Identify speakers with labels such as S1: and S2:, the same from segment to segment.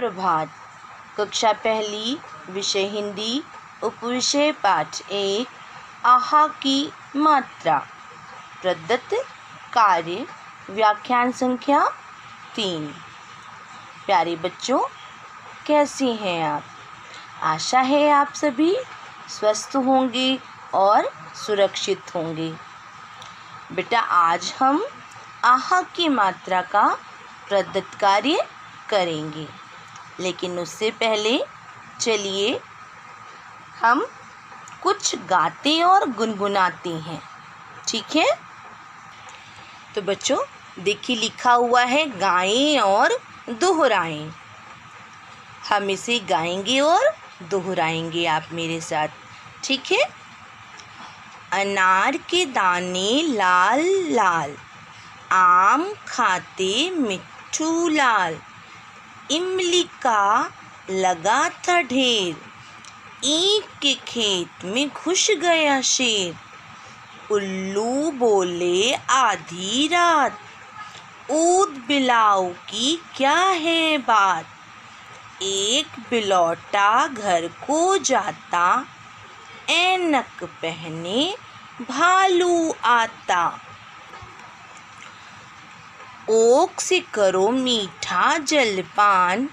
S1: सुप्रभात। कक्षा पहली, विषय हिंदी, उपविषय पाठ 1, आहा की मात्रा। प्रदत्त कार्य, व्याख्यान संख्या 3। प्यारे बच्चों, कैसे हैं आप? आशा है आप सभी स्वस्थ होंगे और सुरक्षित होंगे। बेटा, आज हम आहा की मात्रा का प्रदत्त कार्य करेंगे, लेकिन उससे पहले चलिए हम कुछ गाते और गुनगुनाते हैं, ठीक है? तो बच्चों देखिए, लिखा हुआ है गाएं और दोहराएं। हम इसे गाएंगे और दोहराएंगे आप मेरे साथ, ठीक है? अनार के दाने लाल लाल, आम खाते मिट्ठू लाल, इमली का लगा था ढेर, ईख के खेत में घुस गया शेर, उल्लू बोले आधी रात, ऊद बिलाव की क्या है बात, एक बिलौटा घर को जाता, ऐनक पहने भालू आता, ओक से करो मीठा जलपान,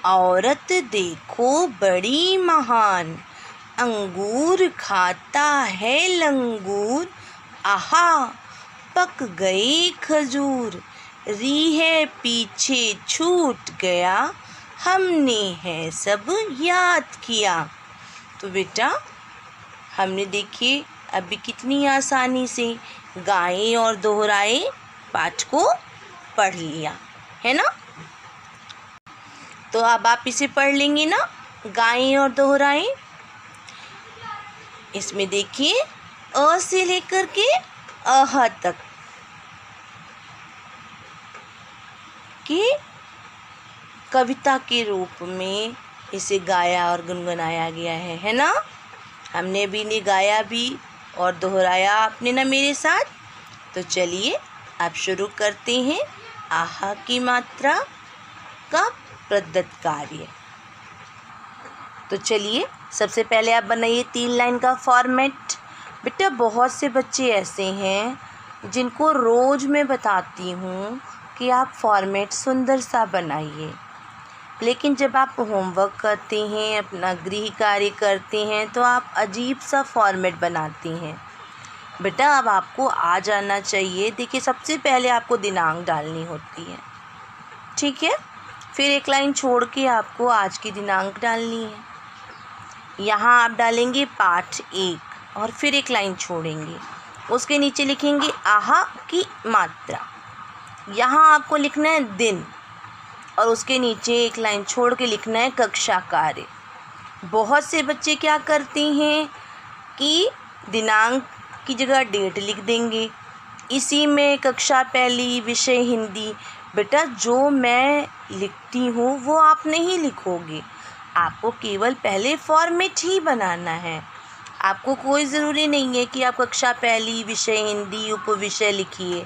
S1: औरत देखो बड़ी महान, अंगूर खाता है लंगूर, आहा पक गई खजूर, रीहे पीछे छूट गया, हमने है सब याद किया। तो बेटा, हमने देखिए अभी कितनी आसानी से गाए और दोहराए पाठ को पढ़ लिया है ना। तो अब आप इसे पढ़ लेंगे ना, गाएं और दोहराएं। इसमें देखिए अ से लेकर के अह तक की कविता के रूप में इसे गाया और गुनगुनाया गया है ना। हमने भी ने गाया भी और दोहराया आपने ना मेरे साथ। तो चलिए अब शुरू करते हैं आहा की मात्रा का प्रदत्त कार्य। तो चलिए सबसे पहले आप बनाइए 3 लाइन का फॉर्मेट। बेटा, बहुत से बच्चे ऐसे हैं जिनको रोज़ मैं बताती हूँ कि आप फॉर्मेट सुंदर सा बनाइए, लेकिन जब आप होमवर्क करते हैं, अपना गृह कार्य करते हैं, तो आप अजीब सा फॉर्मेट बनाते हैं। बेटा, अब आपको आ जाना चाहिए। देखिए, सबसे पहले आपको दिनांक डालनी होती है, ठीक है? फिर एक लाइन छोड़ के आपको आज की दिनांक डालनी है। यहाँ आप डालेंगे पाठ 1 और फिर एक लाइन छोड़ेंगे, उसके नीचे लिखेंगे आहा की मात्रा। यहाँ आपको लिखना है दिन और उसके नीचे एक लाइन छोड़ के लिखना है कक्षा कार्य। बहुत से बच्चे क्या करते हैं कि दिनांक की जगह डेट लिख देंगे, इसी में कक्षा पहली, विषय हिंदी। बेटा, जो मैं लिखती हूँ वो आप नहीं लिखोगे, आपको केवल पहले फॉर्मेट ही बनाना है। आपको कोई ज़रूरी नहीं है कि आप कक्षा पहली, विषय हिंदी, उपविषय लिखिए,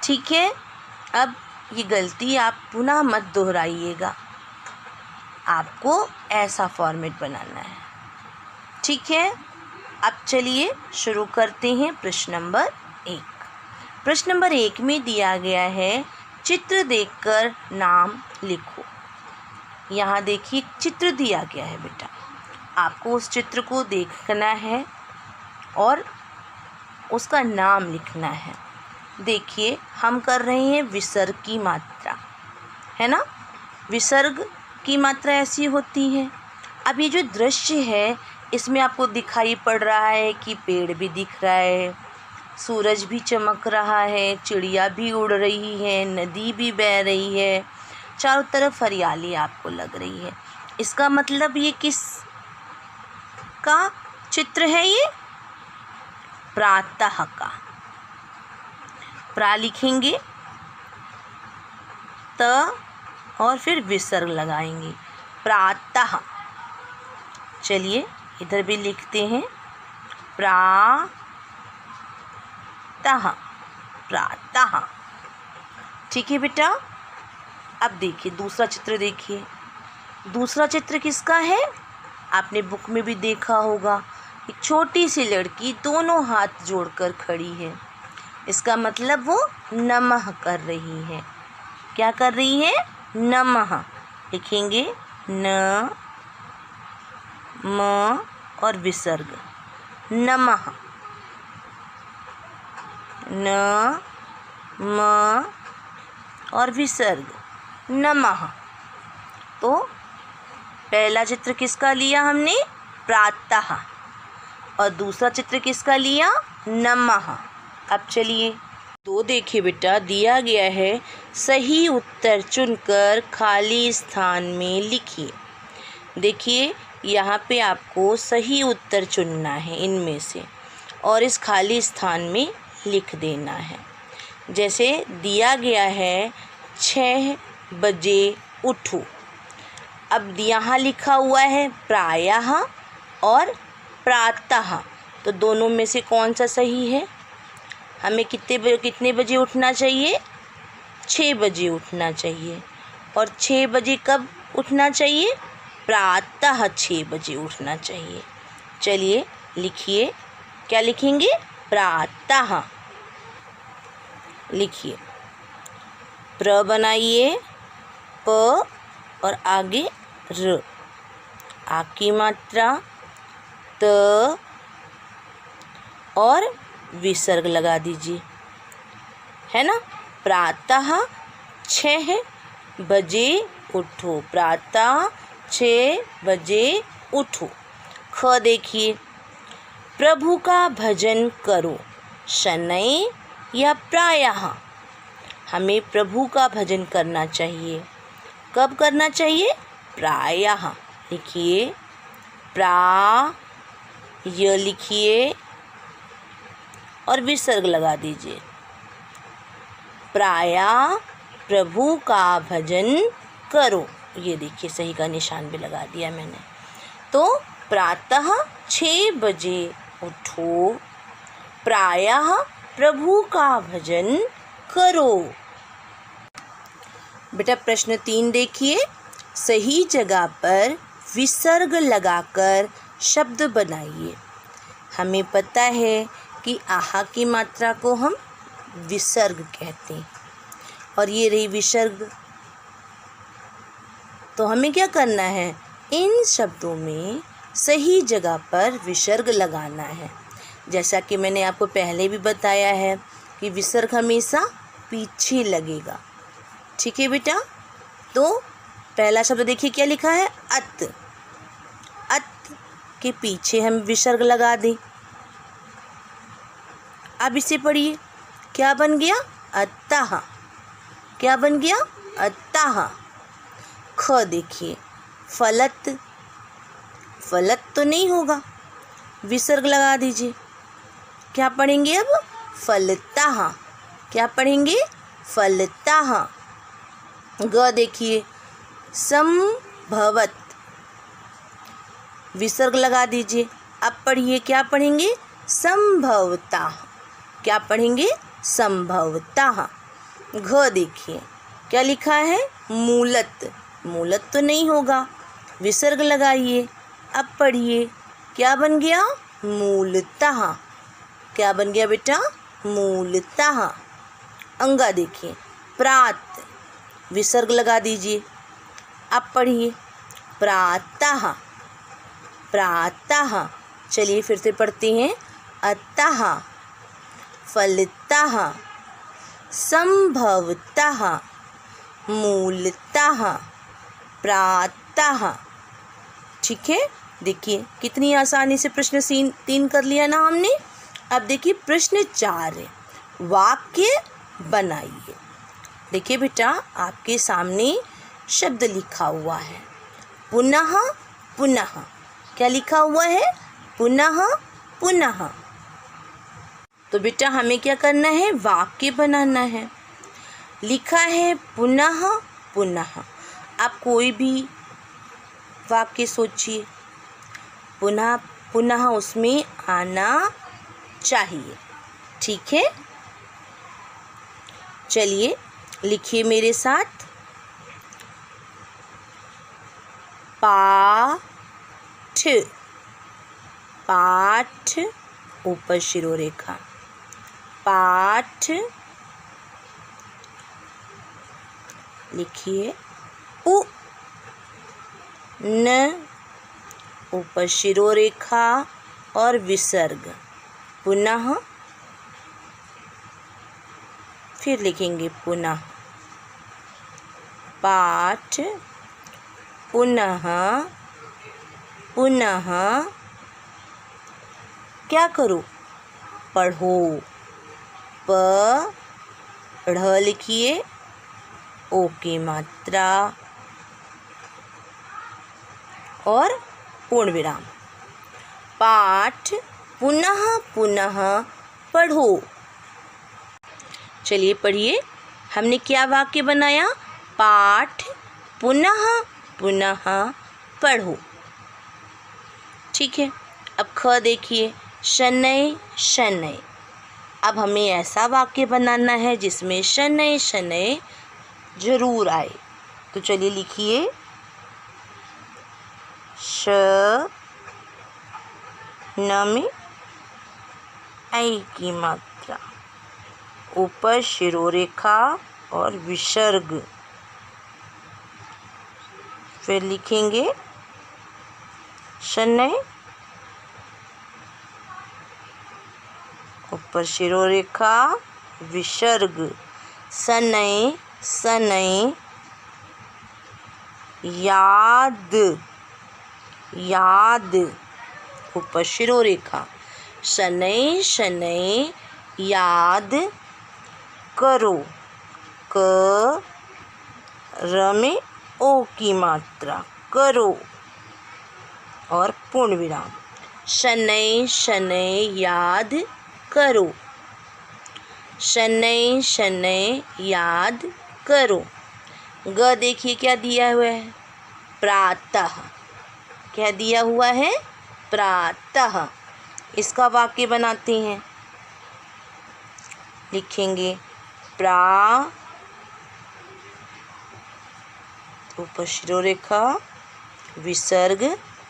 S1: ठीक है? अब ये गलती आप पुनः मत दोहराइएगा, आपको ऐसा फॉर्मेट बनाना है, ठीक है? अब चलिए शुरू करते हैं प्रश्न नंबर 1। प्रश्न नंबर 1 में दिया गया है चित्र देखकर नाम लिखो। यहाँ देखिए चित्र दिया गया है बेटा, आपको उस चित्र को देखना है और उसका नाम लिखना है। देखिए हम कर रहे हैं विसर्ग की मात्रा, है ना। विसर्ग की मात्रा ऐसी होती है। अब ये जो दृश्य है इसमें आपको दिखाई पड़ रहा है कि पेड़ भी दिख रहा है, सूरज भी चमक रहा है, चिड़िया भी उड़ रही है, नदी भी बह रही है, चारों तरफ हरियाली आपको लग रही है। इसका मतलब ये किस का चित्र है? ये प्रातः का। प्रा लिखेंगे त और फिर विसर्ग लगाएंगे, प्रातः। चलिए इधर भी लिखते हैं प्रातः, प्रातः, ठीक है बेटा। अब देखिए दूसरा चित्र देखिए, दूसरा चित्र किसका है? आपने बुक में भी देखा होगा, एक छोटी सी लड़की दोनों हाथ जोड़कर खड़ी है। इसका मतलब वो नमः कर रही है। क्या कर रही है? नमः। लिखेंगे न म और विसर्ग, नमः। न म और विसर्ग, नमः। तो पहला चित्र किसका लिया हमने? प्रातः। और दूसरा चित्र किसका लिया? नमः। अब चलिए तो देखिए बेटा, दिया गया है सही उत्तर चुनकर खाली स्थान में लिखिए। देखिए यहाँ पे आपको सही उत्तर चुनना है इनमें से और इस खाली स्थान में लिख देना है। जैसे दिया गया है 6 बजे उठो। अब यहाँ लिखा हुआ है प्रायः और प्रातः, तो दोनों में से कौन सा सही है? हमें कितने बजे उठना चाहिए? 6 बजे उठना चाहिए। और 6 बजे कब उठना चाहिए? प्रातः 6 बजे उठना चाहिए। चलिए लिखिए, क्या लिखेंगे? प्रातः। लिखिए, प्र बनाइए, प और आगे र, आ की मात्रा, त और विसर्ग लगा दीजिए, है ना। प्रातः 6 बजे उठो, प्रातः 6 बजे उठो। ख देखिए, प्रभु का भजन करो, शनै या प्रायः। हमें प्रभु का भजन करना चाहिए। कब करना चाहिए? प्रायः। लिखिए य लिखिए और विसर्ग लगा दीजिए। प्रायः प्रभु का भजन करो। ये देखिए सही का निशान भी लगा दिया मैंने। तो प्रातः 6 बजे उठो, प्रायः प्रभु का भजन करो। बेटा प्रश्न 3 देखिए, सही जगह पर विसर्ग लगाकर शब्द बनाइए। हमें पता है कि आहा की मात्रा को हम विसर्ग कहते हैं और ये रही विसर्ग। तो हमें क्या करना है? इन शब्दों में सही जगह पर विसर्ग लगाना है। जैसा कि मैंने आपको पहले भी बताया है कि विसर्ग हमेशा पीछे लगेगा। ठीक है बेटा। तो पहला शब्द देखिए क्या लिखा है? अत। अत के पीछे हम विसर्ग लगा दें। अब इसे पढ़िए, क्या बन गया? अतः। क्या बन गया? अतः। ख देखिए, फलत। फलत तो नहीं होगा, विसर्ग लगा दीजिए। क्या पढ़ेंगे अब? फलतः। क्या पढ़ेंगे? फलतः। ग देखिए, संभवत। विसर्ग लगा दीजिए। अब पढ़िए, क्या पढ़ेंगे? संभवतः। क्या पढ़ेंगे? संभवतः। घ देखिए, क्या लिखा है? मूलत। मूलत तो नहीं होगा, विसर्ग लगाइए। अब पढ़िए, क्या बन गया? मूलतः। क्या बन गया बेटा? मूलतः। अंगा देखिए, प्रात। विसर्ग लगा दीजिए। अब पढ़िए, प्रातः। प्रातः। चलिए फिर से पढ़ते हैं। अतः, फलतः, संभवतः, मूलतः, प्रातः। ठीक है। देखिए कितनी आसानी से प्रश्न 3 कर लिया ना हमने। अब देखिए प्रश्न 4 है, वाक्य बनाइए। देखिए बेटा, आपके सामने शब्द लिखा हुआ है, पुनः पुनः। क्या लिखा हुआ है? पुनः पुनः। तो बेटा हमें क्या करना है? वाक्य बनाना है। लिखा है पुनः पुनः। आप कोई भी वाक्य सोचिए, पुनः पुनः उसमें आना चाहिए। ठीक है। चलिए लिखिए मेरे साथ। पाठ, पाठ ऊपर शिरोरेखा, पाठ। लिखिए उ न ऊपर शिरोरेखा और विसर्ग, पुनः, फिर लिखेंगे पुनः, पाठ, पुनः, पुनः क्या करो, पढ़ो, पढ़ लिखिए, ओ की मात्रा और पूर्ण विराम, पाठ पुनः पुनः पढ़ो। चलिए पढ़िए, हमने क्या वाक्य बनाया, पाठ पुनः पुनः पढ़ो। ठीक है, अब ख देखिए, शनैः शनैः। अब हमें ऐसा वाक्य बनाना है जिसमें शनैः शनैः जरूर आए। तो चलिए लिखिए, श न में ऐ की मात्रा, ऊपर शिरोरेखा और विसर्ग, फिर लिखेंगे शनैः, ऊपर शिरोरेखा विसर्ग, शनैः शनैः, याद, याद ऊपर शिरोरेखा, शनैः शनैः याद करो, क र में ओ की मात्रा, करो और पूर्ण विराम, शनैः शनैः याद करो, शनैः शनैः याद करो। ग देखिए क्या दिया हुआ है, प्रातः, क्या दिया हुआ है, प्रातः। इसका वाक्य बनाते हैं, लिखेंगे प्रा, ऊपर शिरोरेखा विसर्ग,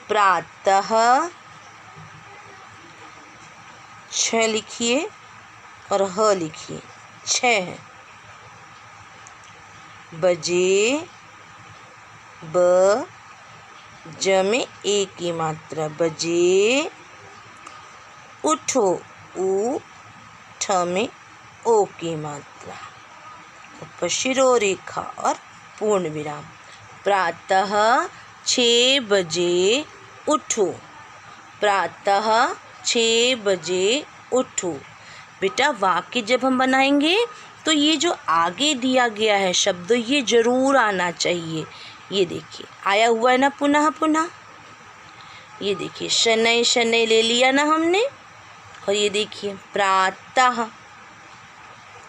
S1: प्रातः, छ लिखिए और ह लिखिए, छः, बजे, ब ज में ए की मात्रा, बजे, उठो, उ ठ में ओ की मात्रा, ऊपर शिरोरेखा और पूर्ण विराम, प्रातः 6 बजे उठो, प्रातः 6 बजे उठो। बेटा वाक्य जब हम बनाएंगे तो ये जो आगे दिया गया है शब्द, ये जरूर आना चाहिए। ये देखिए आया हुआ है ना, पुनः पुनः। ये देखिए शनैः शनैः ले लिया ना हमने, और ये देखिए प्रातः।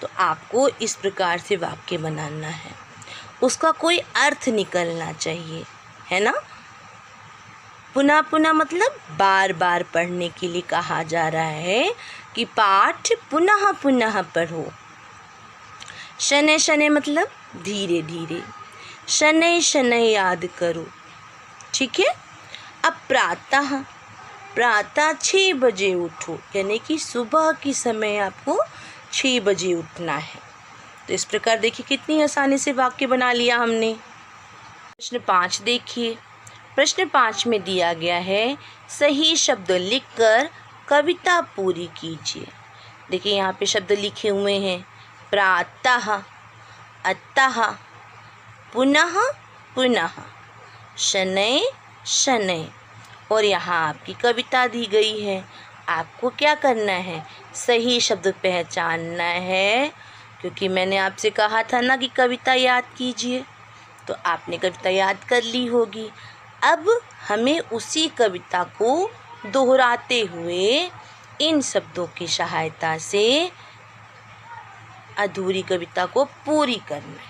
S1: तो आपको इस प्रकार से वाक्य बनाना है, उसका कोई अर्थ निकलना चाहिए, है ना। पुनः पुनः मतलब बार बार पढ़ने के लिए कहा जा रहा है कि पाठ पुनः पुनः पढ़ो। शनैः शनैः मतलब धीरे धीरे, शनैः शनैः याद करो। ठीक है। अब प्रातः, प्रातः 6 बजे उठो, यानी कि सुबह की समय आपको 6 बजे उठना है। तो इस प्रकार देखिए कितनी आसानी से वाक्य बना लिया हमने। प्रश्न 5 देखिए। प्रश्न 5 में दिया गया है, सही शब्द लिखकर कविता पूरी कीजिए। देखिए यहाँ पे शब्द लिखे हुए हैं, प्रातः, अतः, पुनः पुनः, शनैः शनैः, और यहाँ आपकी कविता दी गई है। आपको क्या करना है, सही शब्द पहचानना है, क्योंकि मैंने आपसे कहा था ना कि कविता याद कीजिए। तो आपने कविता याद कर ली होगी। अब हमें उसी कविता को दोहराते हुए इन शब्दों की सहायता से अधूरी कविता को पूरी करना है।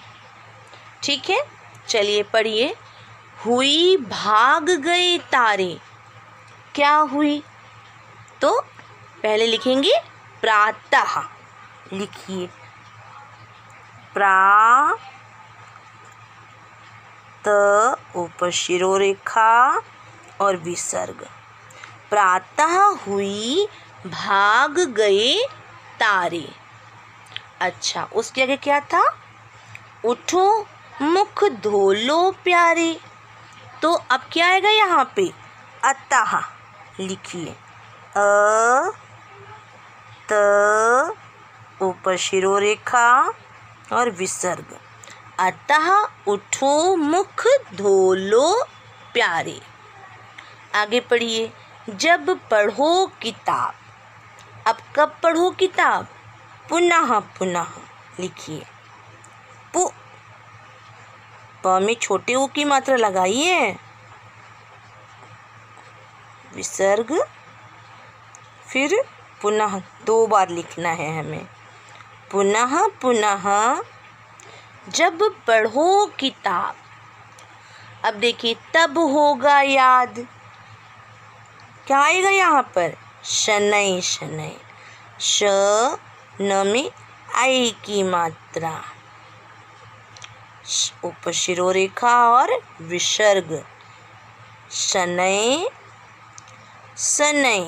S1: ठीक है, चलिए पढ़िए। हुई भाग गए तारे, क्या हुई? तो पहले लिखेंगे प्रातः, लिखिए त ऊपर शिरोरेखा और विसर्ग। प्रातः हुई भाग गए तारे। अच्छा, उसके आगे क्या था? उठो मुख धो लो प्यारे। तो अब क्या आएगा यहाँ पे? अतः। लिखिए, अ त, ऊपर शिरोरेखा और विसर्ग। अतः उठो मुख धो लो प्यारे। आगे पढ़िए, जब पढ़ो किताब। अब कब पढ़ो किताब? पुनः पुनः। लिखिए, पु, प में छोटे ऊ की मात्रा लगाइए, विसर्ग, फिर पुनः 2 बार लिखना है हमें। पुनः पुनः जब पढ़ो किताब। अब देखिए, तब होगा याद। क्या आएगा यहाँ पर? शनै शनै। श न में आई की मात्रा, ऊपर शिरोरेखा और विसर्ग। शनै शनै।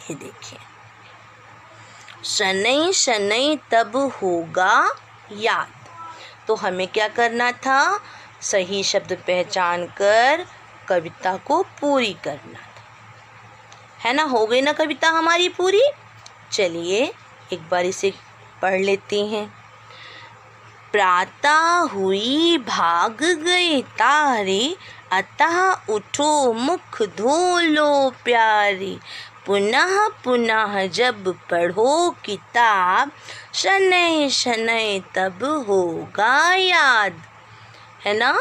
S1: ये देखिए, शनै शनै तब होगा याद। तो हमें क्या करना था? सही शब्द पहचान कर कविता को पूरी करना था, है ना? हो गई ना कविता हमारी पूरी? चलिए एक बार इसे पढ़ लेते हैं। प्रातः हुई भाग गए तारे, अतः उठो मुख धो लो प्यारे। पुनः पुनः जब पढ़ो किताब, शनै शनै तब होगा याद। है ना?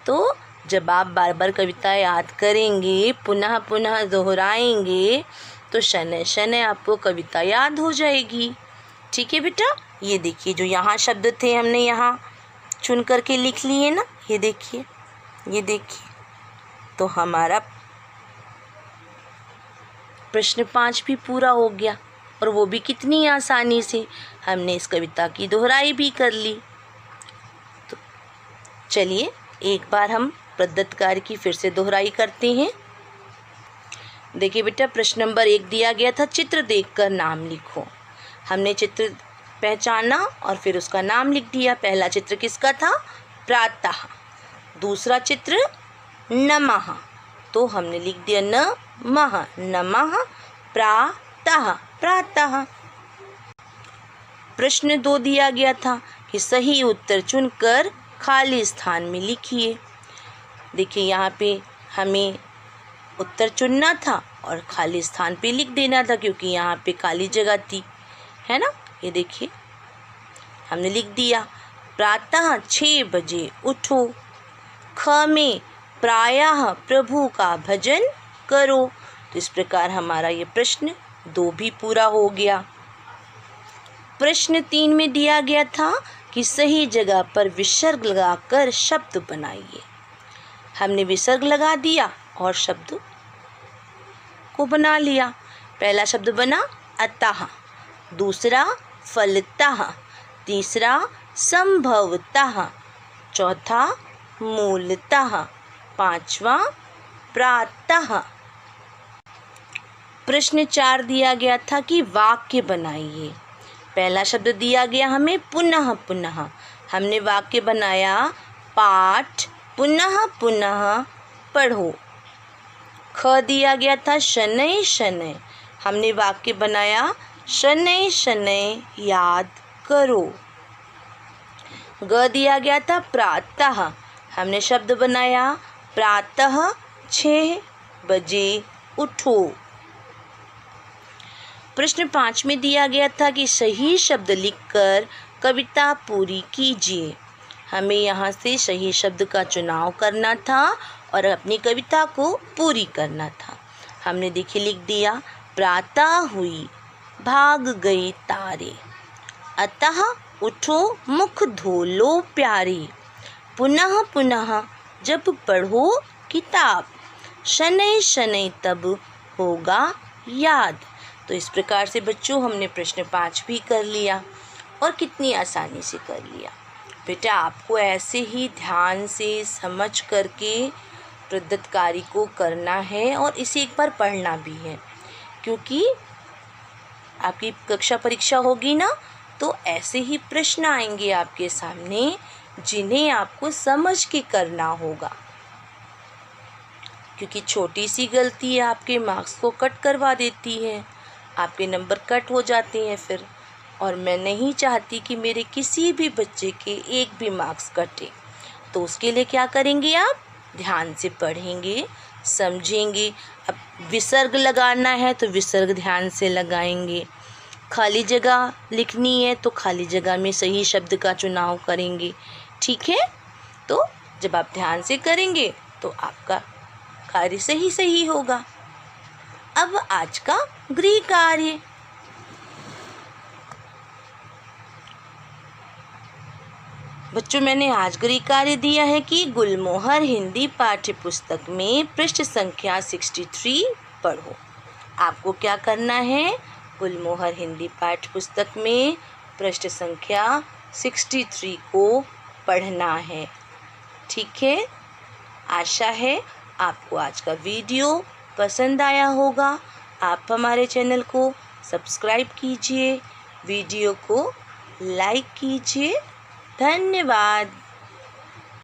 S1: तो जब आप बार बार कविता याद करेंगे, पुनः पुनः दोहराएंगे, तो शनै शनै आपको कविता याद हो जाएगी। ठीक है बेटा? ये देखिए, जो यहाँ शब्द थे हमने यहाँ चुन करके लिख लिए ना। ये देखिए, ये देखिए, तो हमारा प्रश्न 5 भी पूरा हो गया, और वो भी कितनी आसानी से। हमने इस कविता की दोहराई भी कर ली। तो चलिए एक बार हम प्रदत्त कार्य की फिर से दोहराई करते हैं। देखिए बेटा, प्रश्न नंबर 1 दिया गया था, चित्र देखकर नाम लिखो। हमने चित्र पहचाना और फिर उसका नाम लिख दिया। पहला चित्र किसका था? प्रातः। दूसरा चित्र नमः, तो हमने लिख दिया नमः, नमः प्रातः, प्रातः। प्रश्न 2 दिया गया था कि सही उत्तर चुनकर खाली स्थान में लिखिए। देखिए, यहाँ पे हमें उत्तर चुनना था और खाली स्थान पे लिख देना था, क्योंकि यहाँ पे खाली जगह थी, है ना? ये देखिए, हमने लिख दिया, प्रातः 6 बजे उठो। ख में प्रायः प्रभु का भजन करो। तो इस प्रकार हमारा ये प्रश्न 2 भी पूरा हो गया। प्रश्न 3 में दिया गया था कि सही जगह पर विसर्ग लगाकर शब्द बनाइए। हमने विसर्ग लगा दिया और शब्द को बना लिया। पहला शब्द बना अतः, दूसरा फलतः, तीसरा संभवतः, चौथा मूलतः, पांचवा प्रातः। प्रश्न 4 दिया गया था कि वाक्य बनाइए। पहला शब्द दिया गया हमें पुनः पुनः। हमने वाक्य बनाया, पाठ पुनः पुनः पढ़ो। ख दिया गया था शनै शनै। हमने वाक्य बनाया, शनै शनै याद करो। ग दिया गया था प्रातः। हमने शब्द बनाया, प्रातः 6 बजे उठो। प्रश्न 5 में दिया गया था कि सही शब्द लिखकर कविता पूरी कीजिए। हमें यहाँ से सही शब्द का चुनाव करना था और अपनी कविता को पूरी करना था। हमने देखिए लिख दिया, प्रातः हुई भाग गए तारे, अतः उठो मुख धो लो प्यारे, पुनः पुनः जब पढ़ो किताब, शनै शनै तब होगा याद। तो इस प्रकार से बच्चों हमने प्रश्न 5 भी कर लिया और कितनी आसानी से कर लिया। बेटा आपको ऐसे ही ध्यान से समझ करके प्रदत्त कार्य को करना है और इसे एक बार पढ़ना भी है, क्योंकि आपकी कक्षा परीक्षा होगी ना, तो ऐसे ही प्रश्न आएंगे आपके सामने जिन्हें आपको समझ के करना होगा, क्योंकि छोटी सी गलती आपके मार्क्स को कट करवा देती है, आपके नंबर कट हो जाते हैं फिर। और मैं नहीं चाहती कि मेरे किसी भी बच्चे के एक भी मार्क्स कटे। तो उसके लिए क्या करेंगे आप? ध्यान से पढ़ेंगे, समझेंगे। अब विसर्ग लगाना है तो विसर्ग ध्यान से लगाएंगे, खाली जगह लिखनी है तो खाली जगह में सही शब्द का चुनाव करेंगे। ठीक है? तो जब आप ध्यान से करेंगे तो आपका कार्य सही होगा। अब आज का गृह कार्य। बच्चों मैंने आज गृह कार्य दिया है कि गुलमोहर हिंदी पाठ्य पुस्तक में पृष्ठ संख्या 63 पढ़ो। आपको क्या करना है? गुलमोहर हिंदी पाठ्य पुस्तक में पृष्ठ संख्या 63 को पढ़ना है। ठीक है? आशा है आपको आज का वीडियो पसंद आया होगा। आप हमारे चैनल को सब्सक्राइब कीजिए, वीडियो को लाइक कीजिए। धन्यवाद।